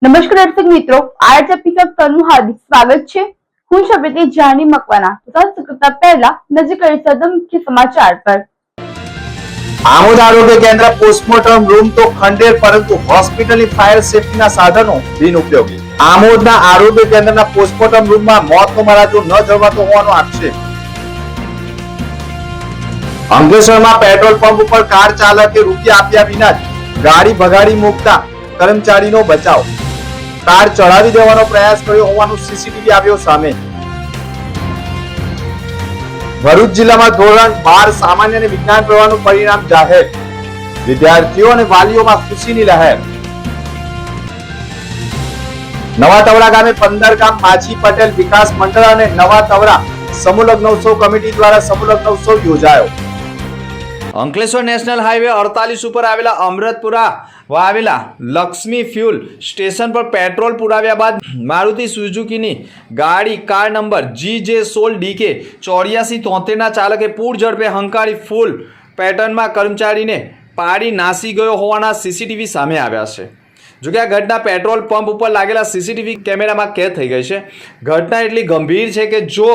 નમસ્કાર દર્શક મિત્રો, આરએચ એપિસોડનું હાર્દિક સ્વાગત છે. હું છું પ્રીતિ જાની મકવાના. સતત કરતા પહેલા નજર કરી સદન મુખ્ય સમાચાર પર. આમોદ આરોગ્ય કેન્દ્ર પોસ્ટમોર્ટમ રૂમ તો ખંડેર, પરંતુ હોસ્પિટલની ફાયર સેફટીના સાધનો બિનઉપયોગી. આમોદના આરોગ્ય કેન્દ્રના પોસ્ટમોર્ટમ રૂમમાં મોતનો મરાજો ન જળવાતો હોવાનો આક્ષેપ. અંકલેશ્વરમાં પેટ્રોલ પંપ ઉપર કાર ચાલકે રૂપિયા આપ્યા વિના જ ગાડી ભગાડી મૂકતા કર્મચારીનો બચાવ. કાર ચડાવી દેવાનો પ્રયાસ કર્યો હોવાનું સીસીટીવી આવ્યો સામે. ભરૂચ જિલ્લામાં ધોરણ 12 સામાન્ય અને વિજ્ઞાન પ્રવાહનું પરિણામ જાહેર. વિદ્યાર્થીઓ અને વાલીઓમાં ખુશીની લહેર. નવા તવડા ગામે 15 ગામ માછી પટેલ વિકાસ મંડળ અને નવા તવડા સમૂહ લગ્નોત્સવ કમિટી દ્વારા સમૂહ લગ્નોત્સવ યોજાયો. અંકલેશ્વર નેશનલ હાઈવે 48 ઉપર આવેલા અમૃતપુરા આવેલા લક્ષ્મી ફ્યુલ સ્ટેશન પર પેટ્રોલ પુરાવ્યા બાદ મારુતિ સુઝુકીની ગાડી કાર નંબર GJ16DK 8473 ના ચાલકે પૂર ઝડપે હંકારી ફૂલ પેટર્નમાં કર્મચારીને પાડી નાસી ગયો હોવાના સીસીટીવી સામે આવ્યા છે. જોકે આ ઘટના પેટ્રોલ પંપ ઉપર લાગેલા સીસીટીવી કેમેરામાં કેદ થઈ ગઈ છે. ઘટના એટલી ગંભીર છે કે જો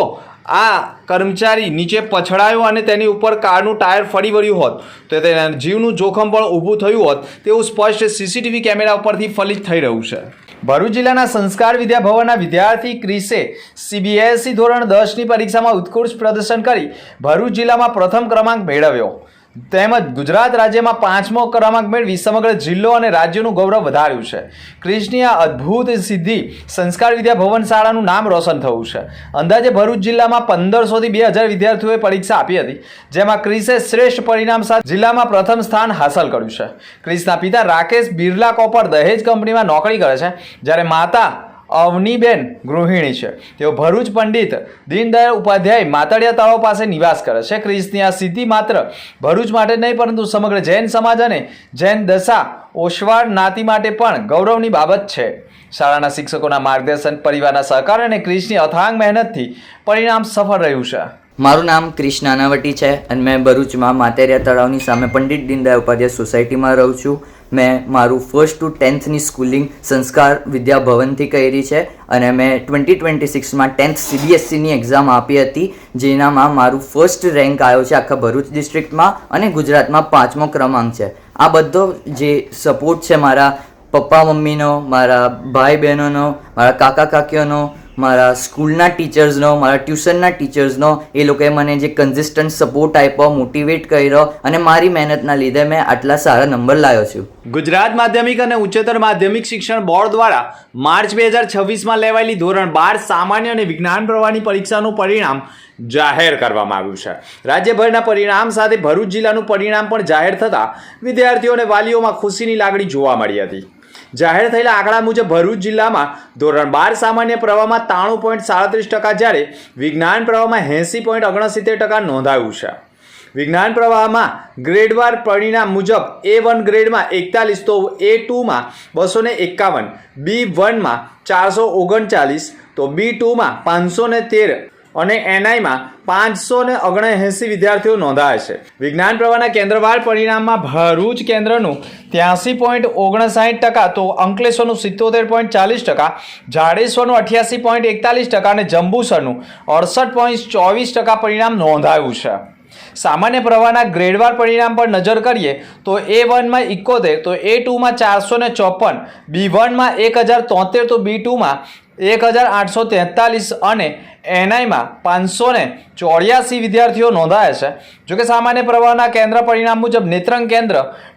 આ કર્મચારી નીચે પછડાયો અને તેની ઉપર કારનું ટાયર ફરી વળ્યું હોત તો તેના જીવનું જોખમ પણ ઊભું થયું હોત તેવું સ્પષ્ટ સીસીટીવી કેમેરા ઉપરથી ફલિત થઈ રહ્યું છે. ભરૂચ જિલ્લાના સંસ્કાર વિદ્યા ભવનના વિદ્યાર્થી ક્રિસે CBSE ધોરણ 10ની પરીક્ષામાં ઉત્કૃષ્ટ પ્રદર્શન કરી ભરૂચ જિલ્લામાં પ્રથમ ક્રમાંક મેળવ્યો તેમજ ગુજરાત રાજ્યમાં 5મો ક્રમાંક મેળવી સમગ્ર જિલ્લો અને રાજ્યનું ગૌરવ વધાર્યું છે. ક્રિશની આ અદ્ભુત સિદ્ધિ સંસ્કાર વિદ્યા ભવન શાળાનું નામ રોશન થયું છે. અંદાજે ભરૂચ જિલ્લામાં 1500 થી 2000 વિદ્યાર્થીઓએ પરીક્ષા આપી હતી, જેમાં ક્રિસે શ્રેષ્ઠ પરિણામ સાથે જિલ્લામાં પ્રથમ સ્થાન હાંસલ કર્યું છે. ક્રિશના પિતા રાકેશ બિરલા કોપર દહેજ કંપનીમાં નોકરી કરે છે, જ્યારે માતા અવનીબેન ગૃહિણી છે. તેઓ ભરૂચ પંડિત દીનદયાળ ઉપાધ્યાય માતળિયા તળાવ પાસે નિવાસ કરે છે. ક્રિશની આ સિદ્ધિ માત્ર ભરૂચ માટે નહીં પરંતુ સમગ્ર જૈન સમાજ અને જૈન દશા ઓશવાળ નાતી માટે પણ ગૌરવની બાબત છે. શાળાના શિક્ષકોના માર્ગદર્શન, પરિવારના સહકાર અને ક્રિશની અથાગ મહેનતથી પરિણામ સફળ રહ્યું છે. મારું નામ ક્રિશ નાનાવટી છે અને મેં ભરૂચમાં માતેરિયા તળાવની સામે પંડિત દીનદયાળ ઉપાધ્યાય સોસાયટીમાં રહું છું. મેં મારું 1st to 10thની સ્કૂલિંગ સંસ્કાર વિદ્યા ભવનથી કરી છે અને મેં 2026માં 10th CBSEની એક્ઝામ આપી હતી, જેનામાં મારું ફર્સ્ટ રેન્ક આવ્યો છે આખા ભરૂચ ડિસ્ટ્રિક્ટમાં અને ગુજરાતમાં 5મો ક્રમાંક છે. આ બધો જે સપોર્ટ છે મારા પપ્પા મમ્મીનો, મારા ભાઈ બહેનોનો, મારા કાકા કાકીઓનો, મારા સ્કૂલના ટીચર્સનો, મારા ટ્યુશનના ટીચર્સનો, એ લોકોએ મને જે કન્સિસ્ટન્ટ સપોર્ટ આપ્યો, મોટિવેટ કર્યો અને મારી મહેનતના લીધે મેં આટલા સારા નંબર લાવ્યો છું. ગુજરાત માધ્યમિક અને ઉચ્ચતર માધ્યમિક શિક્ષણ બોર્ડ દ્વારા માર્ચ 2026માં લેવાયેલી ધોરણ 12 સામાન્ય અને વિજ્ઞાન પ્રવાહની પરીક્ષાનું પરિણામ જાહેર કરવામાં આવ્યું છે. રાજ્યભરના પરિણામ સાથે ભરૂચ જિલ્લાનું પરિણામ પણ જાહેર થતાં વિદ્યાર્થીઓ અને વાલીઓમાં ખુશીની લાગણી જોવા મળી હતી. જાહેર થયેલા આંકડા મુજબ ભરૂચ જિલ્લામાં ધોરણ 12 સામાન્ય પ્રવાહમાં 93.37%, જ્યારે વિજ્ઞાન પ્રવાહમાં 80.69% નોંધાયું છે. વિજ્ઞાન પ્રવાહમાં ગ્રેડવાર પરિણામ મુજબ A1 ગ્રેડમાં 41, તો A2માં 251, B1માં 439, તો B2માં 513 અને NIમાં 579 વિદ્યાર્થીઓ નોંધાયા છે. વિજ્ઞાન પ્રવાહના કેન્દ્રવાર પરિણામમાં ભરૂચ કેન્દ્રનું 83.59%, તો અંકલેશ્વરનું 77.40%, જાડેશ્વરનું 88.41% અને જંબુસરનું 68.24% પરિણામ નોંધાયું છે. સામાન્ય પ્રવાહના ગ્રેડવાર પરિણામ પર નજર કરીએ તો A1માં 71, તો A2માં 454, B1માં 1073, તો B2માં 1843 અને NIમાં 584 વિદ્યાર્થીઓ નોંધાયા છે. જોકે સામાન્ય પ્રવાહના કેન્દ્ર પરિણામ મુજબ નેત્રંગ કેન્દ્ર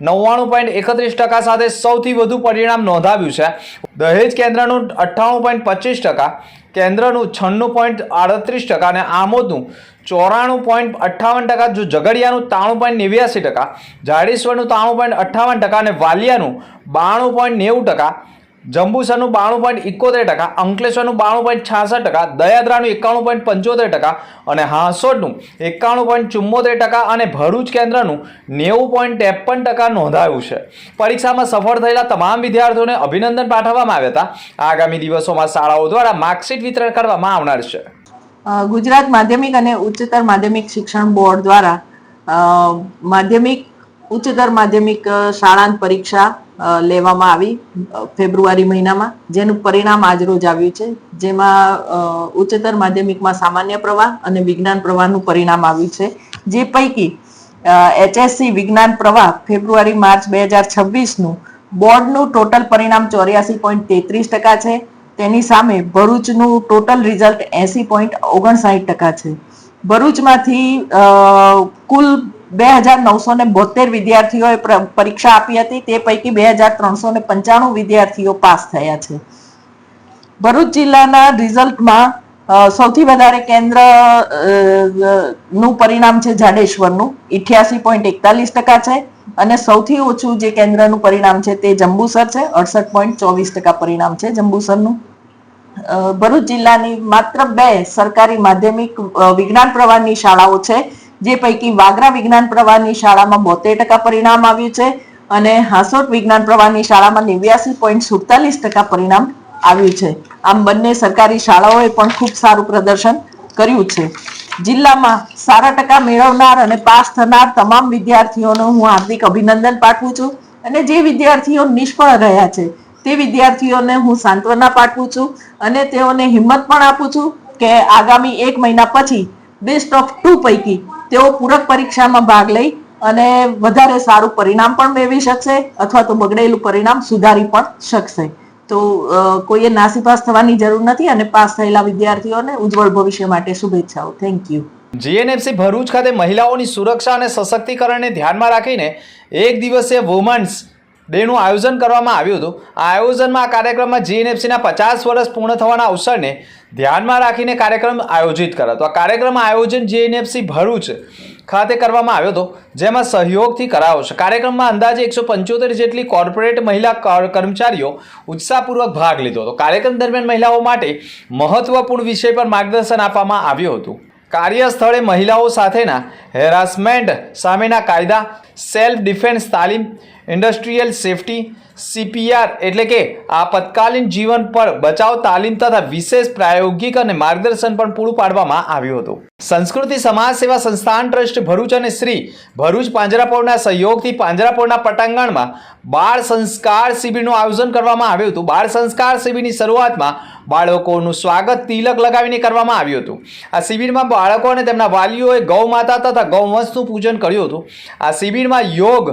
99.31% સાથે સૌથી વધુ પરિણામ નોંધાવ્યું છે. દહેજ કેન્દ્રનું 98.25%, કેન્દ્રનું 96.38% અને આમોદનું 94.58%, જો ઝઘડિયાનું 93.89%, જાડેશ્વરનું 93.58% અને વાલિયાનું 92.90%, જંબુસરનું 92.71%, અંકલેશ્વરનું 92.66%, દયાદરાનું 91.75% અને હાંસોડનું 91.74% અને ભરૂચ કેન્દ્રનું 90.53% નોંધાયું છે. પરીક્ષામાં સફળ થયેલા તમામ વિદ્યાર્થીઓને અભિનંદન પાઠવવામાં આવ્યા હતા. આગામી દિવસોમાં શાળાઓ દ્વારા માર્કશીટ વિતરણ કરવામાં આવનાર છે. ગુજરાત માધ્યમિક અને ઉચ્ચતર માધ્યમિક શિક્ષણ બોર્ડ દ્વારા માધ્યમિક ઉચ્ચતર માધ્યમિક શાળાંત પરીક્ષા લેવામાં આવી ફેબ્રુઆરી મહિનામાં, જેનું પરિણામ આજરોજ આવ્યું છે, જેમાં ઉચ્ચતર માધ્યમિકમાં સામાન્ય પ્રવાહ અને વિજ્ઞાન પ્રવાહનું પરિણામ આવ્યું છે. જે પૈકી HSC વિજ્ઞાન પ્રવાહ ફેબ્રુઆરી માર્ચ 2026નું બોર્ડનું ટોટલ પરિણામ 84.33% છે. તેની સામે ભરૂચનું ટોટલ રિઝલ્ટ 80.59% છે. ભરૂચમાંથી કુલ 2972 વિદ્યાર્થીઓએ પરીક્ષા આપી હતી. તે પૈકી 2395 વિદ્યાર્થીઓ પાસ થયા છે. ભરૂચ જિલ્લાના રિઝલ્ટમાં સૌથી વધારે કેન્દ્ર નું પરિણામ છે જાડેશ્વરનું 88.41% છે, અને સૌથી ઓછું જે કેન્દ્રનું પરિણામ છે તે જંબુસર છે, 68.24% પરિણામ છે જંબુસરનું. ભરૂચ જિલ્લાની માત્ર 2 સરકારી માધ્યમિક વિજ્ઞાન પ્રવાહની શાળાઓ છે, જે પૈકી વાગરા વિજ્ઞાન પ્રવાહની શાળામાં 72% પરિણામ આવ્યું છે, અને હાંસોટ વિજ્ઞાન પ્રવાહની શાળામાં 89.47% પરિણામ આવ્યું છે. આમ બંને સરકારી શાળાઓએ પણ ખૂબ સારું પ્રદર્શન કર્યું છે. જિલ્લામાં સારા ટકા મેળવનાર અને પાસ થનાર તમામ વિદ્યાર્થીઓનો હું હાર્દિક અભિનંદન પાઠવું છું, અને જે વિદ્યાર્થીઓ નિષ્ફળ રહ્યા છે તે વિદ્યાર્થીઓને હું સાંત્વના પાઠવું છું, અને તેઓને હિંમત પણ આપું છું કે આગામી 1 મહિના પછી બેસ્ટ ઓફ 2 પૈકી તેઓ પૂરક પરીક્ષામાં ભાગ લઈ અને વધારે સારું પરિણામ પણ મેળવી શકશે, અથવા તો બગડેલું પરિણામ સુધારી પણ શકશે. તો કોઈએ નાસીપાસ થવાની જરૂર નથી, અને પાસ થયેલા વિદ્યાર્થીઓને ઉજ્જવળ ભવિષ્ય માટે શુભેચ્છાઓ. Thank you. GNFC ભરૂચ ખાતે મહિલાઓની સુરક્ષા અને સશક્તિકરણને ધ્યાનમાં રાખીને એક દિવસીય વુમન્સ ડેનું આયોજન કરવામાં આવ્યું હતું. આ આયોજનમાં આ કાર્યક્રમમાં GNFCના 50 વર્ષ પૂર્ણ થવાના અવસરને ધ્યાનમાં રાખીને કાર્યક્રમ આયોજિત કરાતો. આ કાર્યક્રમમાં આયોજન GNFC ભરૂચ ખાતે કરવામાં આવ્યો હતો, જેમાં સહયોગથી કરાયો છે. કાર્યક્રમમાં અંદાજે 175 જેટલી કોર્પોરેટ મહિલા કર્મચારીઓ ઉત્સાહપૂર્વક ભાગ લીધો હતો. કાર્યક્રમ દરમિયાન મહિલાઓ માટે મહત્વપૂર્ણ વિષય પર માર્ગદર્શન આપવામાં આવ્યું હતું. કાર્યસ્થળે મહિલાઓ સાથેના હેરાસમેન્ટ સામેના કાયદા, સેલ્ફ ડિફેન્સ તાલીમ, ઇન્ડસ્ટ્રીયલ સેફટી, CPR એટલે કે આપતકાલીન જીવન પર બચાવ તાલીમ તથા વિશેષ પ્રાયોગિક અને માર્ગદર્શન પણ પૂરું પાડવામાં આવ્યું હતું. સંસ્કૃતિ સમાજ સેવા સંસ્થાન ટ્રસ્ટ ભરૂચ અને શ્રી ભરૂચ પાંજરાપોળના સહયોગથી પાંજરાપોળના પટાંગણમાં બાળ સંસ્કાર શિબિરનું આયોજન કરવામાં આવ્યું હતું. બાળ સંસ્કાર શિબિરની શરૂઆતમાં બાળકોનું સ્વાગત તિલક લગાવીને કરવામાં આવ્યું હતું. આ શિબિરમાં બાળકો અને તેમના વાલીઓએ ગૌ માતા તથા ગૌવંશનું પૂજન કર્યું હતું. આ શિબિરમાં યોગ,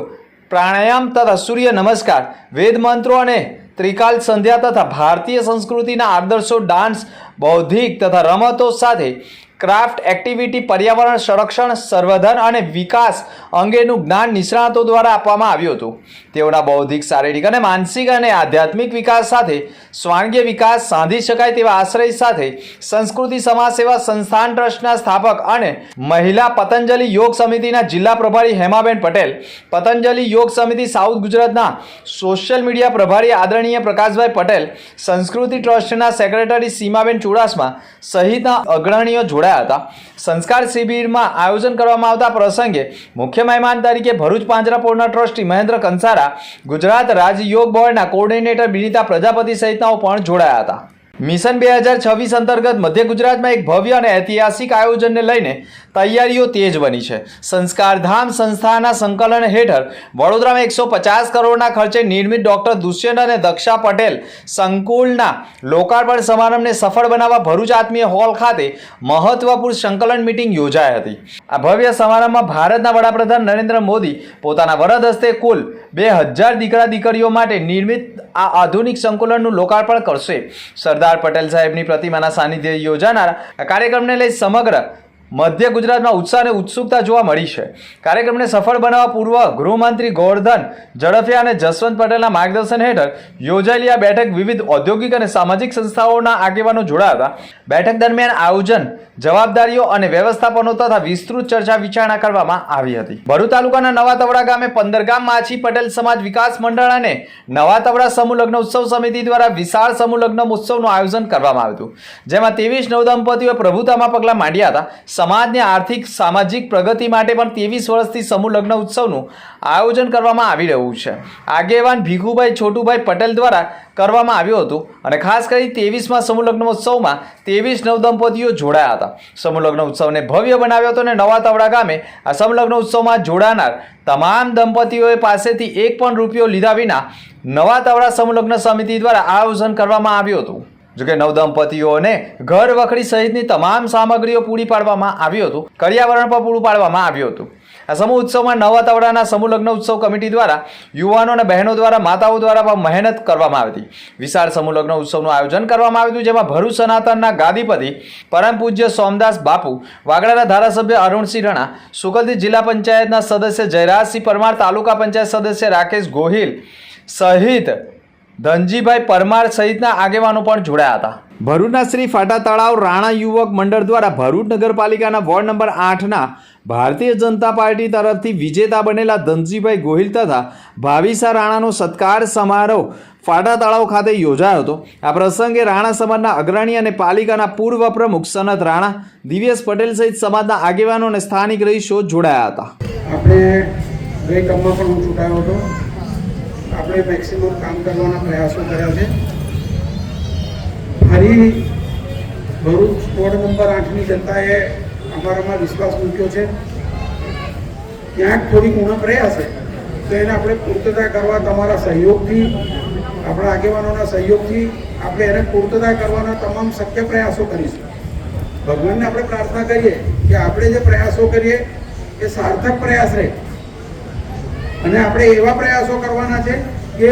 પ્રાણાયામ તથા સૂર્ય નમસ્કાર, વેદ મંત્રો અને ત્રિકાલ સંધ્યા તથા ભારતીય સંસ્કૃતિના આદર્શો, ડાન્સ, બૌદ્ધિક તથા રમતો સાથે ક્રાફ્ટ એક્ટિવિટી, પર્યાવરણ સંરક્ષણ, સંવર્ધન અને વિકાસ અંગેનું જ્ઞાન નિષ્ણાતો દ્વારા આપવામાં આવ્યું હતું. તેઓના બૌદ્ધિક, શારીરિક અને માનસિક અને આધ્યાત્મિક વિકાસ સાથે સ્વાંગીય વિકાસ સાધી શકાય તેવા આશ્રય સાથે સંસ્કૃતિ સમાજ સેવા સંસ્થાન ટ્રસ્ટના સ્થાપક અને મહિલા પતંજલિ યોગ સમિતિના જિલ્લા પ્રભારી હેમાબેન પટેલ, પતંજલિ યોગ સમિતિ સાઉથ ગુજરાતના સોશિયલ મીડિયા પ્રભારી આદરણીય પ્રકાશભાઈ પટેલ, સંસ્કૃતિ ટ્રસ્ટના સેક્રેટરી સીમાબેન ચુડાસમા સહિતના અગ્રણીઓ જોડાયા હતા. સંસ્કાર શિબિરમાં આયોજન કરવામાં આવતા પ્રસંગે મુખ્ય મહેમાન તરીકે ભરૂચ પાંજરાપોળના ટ્રસ્ટી મહેન્દ્ર કંસારા, ગુજરાત રાજ્ય યોગ બોર્ડના કોઓર્ડિનેટર બિનિતા પ્રજાપતિ સહિતનાઓ પણ જોડાયા હતા. મિશન 2026 અંતર્ગત મધ્ય ગુજરાતમાં એક ભવ્ય અને ઐતિહાસિક આયોજનને લઈને તૈયારીઓ તેજ બની છે. સંસ્કારધામ સંસ્થાના સંકલન હેઠળ વડોદરામાં 150 કરોડના ખર્ચે નિર્મિત ડોક્ટર દુષ્યંત અને દક્ષા પટેલ સંકુલના લોકાર્પણ સમારંભને સફળ બનાવવા ભરૂચ આત્મીય હોલ ખાતે મહત્વપૂર્ણ સંકલન મીટિંગ યોજાઈ હતી. આ ભવ્ય સમારંભમાં ભારતના વડાપ્રધાન નરેન્દ્ર મોદી પોતાના વરદ હસ્તે કુલ 2000 દીકરા દીકરીઓ માટે નિર્મિત આ આધુનિક સંકુલનનું લોકાર્પણ કરશે. સરદાર પટેલ સાહેબની પ્રતિમાના સાનિધ્ય યોજાનાર આ કાર્યક્રમને લઈ સમગ્ર મધ્ય ગુજરાતમાં ઉત્સાહ અને ઉત્સુકતા જોવા મળી છે. કાર્યક્રમને સફળ બનાવવા પૂર્વ ગૃહમંત્રી ગોવર્ધન ઝડફિયા અને જસવંત પટેલના માર્ગદર્શન હેઠળ યોજાયેલી આ બેઠક વિવિધ ઔદ્યોગિક અને સામાજિક સંસ્થાઓના આગેવાનો જોડાયા હતા. બેઠક દરમિયાન આયોજન, જવાબદારીઓ અને વ્યવસ્થાપનો તથા વિસ્તૃત ચર્ચા વિચારણા કરવામાં આવી હતી. ભરૂચ તાલુકાના નવા તવડા ગામે 15 ગામ માછી પટેલ સમાજ વિકાસ મંડળ અને નવા તવડા સમૂહ લગ્ન ઉત્સવ સમિતિ દ્વારા વિશાળ સમૂહ લગ્ન ઉત્સવનું આયોજન કરવામાં આવ્યું હતું, જેમાં 23 નવદંપતીઓએ પ્રભુતામાં પગલાં માંડ્યા હતા. સમાજની આર્થિક સામાજિક પ્રગતિ માટે પણ 23 વર્ષથી સમૂહ લગ્ન ઉત્સવનું આયોજન કરવામાં આવી રહ્યું છે. આગેવાન ભીખુભાઈ છોટુભાઈ પટેલ દ્વારા કરવામાં આવ્યું હતું અને ખાસ કરી 23માં સમૂહ લગ્ન ઉત્સવમાં 23 નવદંપતીઓ જોડાયા હતા. સમૂહ લગ્ન ઉત્સવને ભવ્ય બનાવ્યો હતો અને નવા તવડા ગામે આ સમૂહ લગ્ન ઉત્સવમાં જોડાનાર તમામ દંપતીઓએ પાસેથી એક પણ રૂપિયો લીધા વિના નવા તવડા સમૂહ લગ્ન સમિતિ દ્વારા આયોજન કરવામાં આવ્યું હતું. જોકે નવદંપતીઓને ઘર વખરી સહિતની તમામ સામગ્રીઓ પૂરી પાડવામાં આવ્યું હતું. કરિયાવરણ પણ પૂરું પાડવામાં આવ્યું હતું. આ સમૂહ ઉત્સવમાં નવા તવડાના સમૂહ લગ્ન ઉત્સવ કમિટી દ્વારા યુવાનો અને બહેનો દ્વારા માતાઓ દ્વારા પણ મહેનત કરવામાં આવી હતી. વિશાળ સમૂહ લગ્ન ઉત્સવનું આયોજન કરવામાં આવ્યું હતું, જેમાં ભરૂચ સનાતનના ગાદીપતિ પરમ પૂજ્ય સોમદાસ બાપુ, વાગડાના ધારાસભ્ય અરુણસિંહ રણા, સુકલતી જિલ્લા પંચાયતના સદસ્ય જયરાજસિંહ પરમાર, તાલુકા પંચાયત સદસ્ય રાકેશ ગોહિલ સહિત ધનજીભાઈ પરમાર સહિતના આગેવાનો પણ જોડાયા હતા. ભરૂચના શ્રી ફાટા તળાવ રાણા યુવક મંડળ દ્વારા ભરૂચ નગરપાલિકાના ward number 8ના Bharatiya Janata party તરફથી વિજેતા બનેલા ધનજીભાઈ ગોહિલ તથા ભાવિસા રાણાનો સત્કાર સમારોહ ફાટા તળાવ ખાતે યોજાયો હતો. આ પ્રસંગે રાણા સમાજના અગ્રણી અને પાલિકાના પૂર્વ પ્રમુખ સનત રાણા, દિવ્યેશ પટેલ સહિત સમાજના આગેવાનો અને સ્થાનિક રહીશો જોડાયા હતા. આપણે ગઈ કામમાં પણ હું ચૂંટાયો હતો. આપણે મેક્સિમમ કામ કરવાના પ્રયાસો કર્યા છે. ફરી ભરૂચ વોર્ડ નંબર 8ની જનતાએ અમારામાં વિશ્વાસ મૂક્યો છે. ક્યાંક થોડીક ઉણપ રહ્યા છે તો એને આપણે પૂર્તતા કરવા તમારા સહયોગથી, આપણા આગેવાનોના સહયોગથી આપણે એને પૂર્તતા કરવાના તમામ શક્ય પ્રયાસો કરીશું. ભગવાનને આપણે પ્રાર્થના કરીએ કે આપણે જે પ્રયાસો કરીએ એ સાર્થક પ્રયાસ રહે અને આપણે એવા પ્રયાસો કરવાના છે કે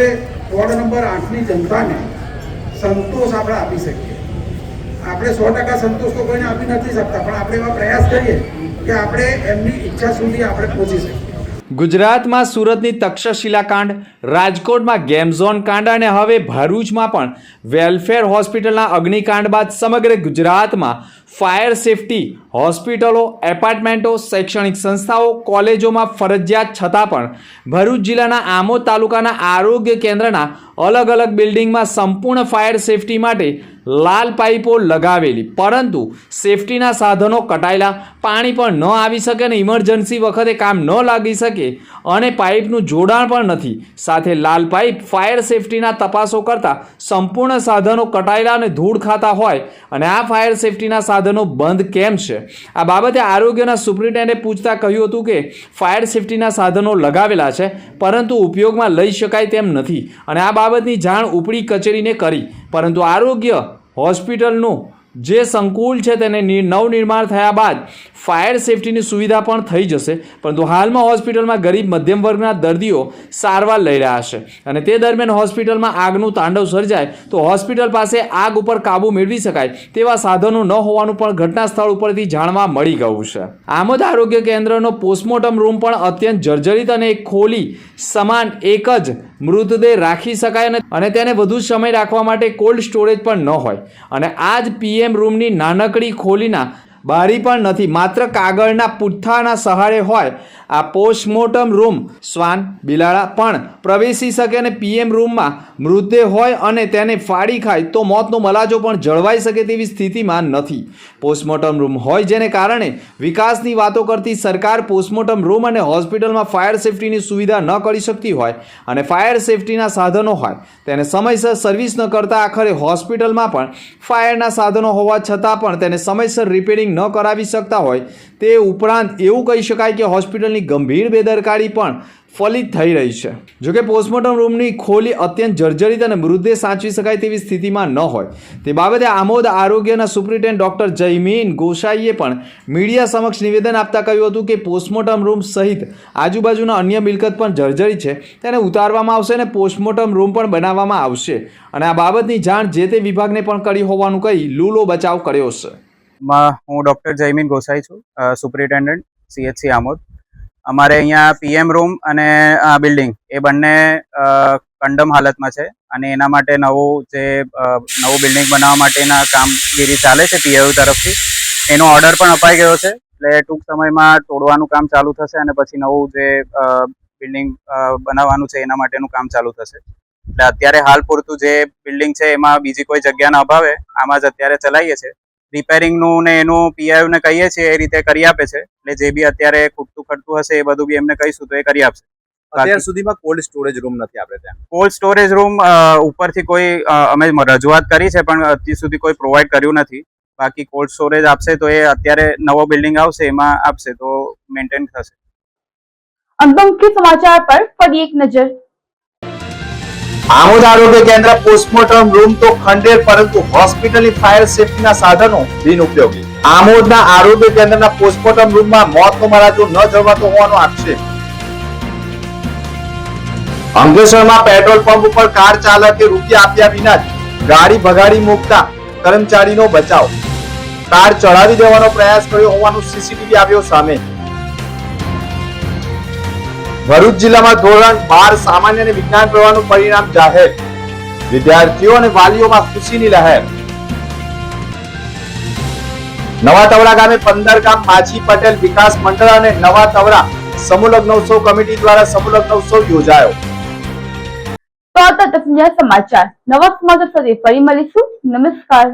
વોર્ડ નંબર 8ની જનતાને સંતોષ આપણે આપી શકીએ. આપણે 100% સંતોષ તો કોઈને આપી નથી શકતા, પણ આપણે એવા પ્રયાસ કરીએ કે આપણે એમની ઈચ્છા સુધી આપણે પહોંચી શકીએ. ગુજરાતમાં સુરતની તક્ષશિલા કાંડ, રાજકોટમાં ગેમ ઝોન કાંડ અને હવે ભરૂચમાં પણ વેલફેર હોસ્પિટલના અગ્નિકાંડ બાદ સમગ્ર ગુજરાતમાં ફાયર સેફટી હોસ્પિટલો, એપાર્ટમેન્ટો, શૈક્ષણિક સંસ્થાઓ, કોલેજોમાં ફરજિયાત છતાં પણ ભરૂચ જિલ્લાના આમોદ તાલુકાના આરોગ્ય કેન્દ્રના અલગ અલગ બિલ્ડિંગમાં સંપૂર્ણ ફાયર સેફટી માટે લાલ પાઇપો લગાવેલી, પરંતુ સેફટીના સાધનો કટાયેલા, પાણી પણ ન આવી શકે અને ઇમરજન્સી વખતે કામ ન લાગી શકે અને પાઇપનું જોડાણ પણ નથી. સાથે લાલ પાઇપ ફાયર સેફટીના તપાસો કરતા સંપૂર્ણ સાધનો કટાયેલા અને ધૂળ ખાતા હોય અને આ ફાયર સેફટીના સાધનો બંધ કેમ છે? આ બાબતે આરોગ્યના સુપ્રિન્ટેન્ડન્ટે પૂછતા કહ્યું હતું કે ફાયર સેફટીના સાધનો લગાવેલા છે, પરંતુ ઉપયોગમાં લઈ શકાય તેમ નથી અને આ બાબતની જાણ ઉપરી કચેરીને કરી, પરંતુ આરોગ્ય હોસ્પિટલનું જે સંકુલ છે તેને નવનિર્માણ થયા બાદ ફાયર સેફટીની સુવિધા પણ થઈ જશે, પરંતુ હાલમાં હોસ્પિટલમાં ગરીબ મધ્યમ વર્ગના દર્દીઓ સારવાર લઈ રહ્યા છે અને તે દરમિયાન હોસ્પિટલમાં આગનું તાંડવ સર્જાય તો હોસ્પિટલ પાસે આગ ઉપર કાબુ મેળવી શકાય તેવા સાધનો ન હોવાનું પણ ઘટના સ્થળ ઉપરથી જાણવા મળી ગયું છે. આમોદ આરોગ્ય કેન્દ્રનો પોસ્ટમોર્ટમ રૂમ પણ અત્યંત જર્જરિત અને એક ખોલી સમાન એક જ મૃતદેહ રાખી શકાય અને તેને વધુ સમય રાખવા માટે કોલ્ડ સ્ટોરેજ પણ ન હોય અને આ જ પીએમ રૂમની નાનકડી ખોલીના બારી પણ નથી, માત્ર કાગળના પુઠ્ઠાના સહારે હોય. આ પોસ્ટમોર્ટમ રૂમ શ્વાન, બિલાડા પણ પ્રવેશી શકે અને પીએમ રૂમમાં મૃતદેહ હોય અને તેને ફાડી ખાય તો મોતનો મલાજો પણ જળવાઈ શકે તેવી સ્થિતિમાં નથી. પોસ્ટમોર્ટમ રૂમ હોય જેને કારણે વિકાસની વાતો કરતી સરકાર પોસ્ટમોર્ટમ રૂમ અને હોસ્પિટલમાં ફાયર સેફટીની સુવિધા ન કરી શકતી હોય અને ફાયર સેફટીના સાધનો હોય તેને સમયસર સર્વિસ ન કરતા આખરે હોસ્પિટલમાં પણ ફાયરના સાધનો હોવા છતાં પણ તેને સમયસર રિપેરિંગ ન કરાવી શકતા હોય. તે ઉપરાંત એવું કહી શકાય કે હોસ્પિટલની ગંભીર બેદરકારી પણ ફલિત થઈ રહી છે. જોકે પોસ્ટમોર્ટમ રૂમની ખોલી અત્યંત જર્જરિત અને મૃતદેહ સાચવી શકાય તેવી સ્થિતિમાં ન હોય તે બાબતે આમોદ આરોગ્યના સુપ્રિન્ટેન્ડન્ટ ડોક્ટર જયમીન ગોસાઈએ પણ મીડિયા સમક્ષ નિવેદન આપતા કહ્યું હતું કે પોસ્ટમોર્ટમ રૂમ સહિત આજુબાજુના અન્ય મિલકત પણ જર્જરિત છે, તેને ઉતારવામાં આવશે અને પોસ્ટમોર્ટમ રૂમ પણ બનાવવામાં આવશે અને આ બાબતની જાણ જે તે વિભાગને પણ કરી હોવાનું કહી લૂલો બચાવ કર્યો છે. હું ડૉક્ટર જયમીન ગોસાઈ છું, સુપ્રિન્ટેન્ડન્ટ CHC આમોદ. અમારે અહીંયા પીએમ રૂમ અને બિલ્ડિંગ એ બંને કંડમ હાલતમાં છે અને એના માટે નવું બિલ્ડિંગ બનાવવા માટેના કામગીરી ચાલે છે PIO તરફથી. એનો ઓર્ડર પણ અપાઈ ગયો છે, એટલે ટૂંક સમયમાં તોડવાનું કામ ચાલુ થશે અને પછી નવું જે બિલ્ડિંગ બનાવવાનું છે એના માટેનું કામ ચાલુ થશે. એટલે અત્યારે હાલ પૂરતું જે બિલ્ડિંગ છે એમાં બીજી કોઈ જગ્યાના અભાવે આમાં જ અત્યારે ચલાવીએ છીએ રિપેરિંગનું ને એનું પીઆઈ ને કહીએ છીએ એ રીતે કરી આપે છે. એટલે જે બી અત્યારે ખૂટતું ખટતું હશે એ બધું બી એમને કહીશું તો એ કરી આપશે. અત્યાર સુધીમાં કોલ્ડ સ્ટોરેજ રૂમ નથી આપણે ત્યાં. કોલ્ડ સ્ટોરેજ રૂમ ઉપરથી કોઈ અમે રજૂઆત કરી છે પણ અત્યાર સુધી કોઈ પ્રોવાઈડ કર્યું નથી. બાકી કોલ્ડ સ્ટોરેજ આપશે તો એ અત્યારે નવો બિલ્ડિંગ આવશે એમાં આપશે તો મેન્ટેન થશે. અંતમુખી સમાચાર પર ફરી એક નજર. આમોદ આરોગ્ય કેન્દ્ર પોસ્ટમોર્ટમ રૂમ તો ખંડેર, પરંતુ હોસ્પિટલની ફાયર સેફટીના સાધનો બિનઉપયોગી. આમોદના આરોગ્ય કેન્દ્રના પોસ્ટમોર્ટમ રૂમમાં મોતનો મરાજો ન જળવાતો હોવાનો આક્ષેપ. અંકલેશ્વરમાં પેટ્રોલ પંપ ઉપર કાર ચાલકે રૂપિયા આપ્યા વિના જ ગાડી ભગાડી મૂકતા કર્મચારીનો બચાવ. કાર ચડાવી દેવાનો પ્રયાસ કર્યો હોવાનું સીસીટીવી આવ્યો સામે. ભરૂચ જિલ્લામાં ધોરણ 12 સામાન્ય અને વિજ્ઞાન પ્રવાહનું પરિણામ જાહેર. વિદ્યાર્થીઓ અને વાલીઓમાં ખુશીની લહેર. નવા તવડા ગામે 15 ગામ માછી પટેલ વિકાસ મંડળ અને નવા તવડા સમૂહ લગ્નોત્સવ કમિટી દ્વારા સમૂહ લગ્નોત્સવ યોજાયો. તો આ હતા સમાચાર. નવા સમાચાર સાથે ફરી મળીશું. નમસ્કાર.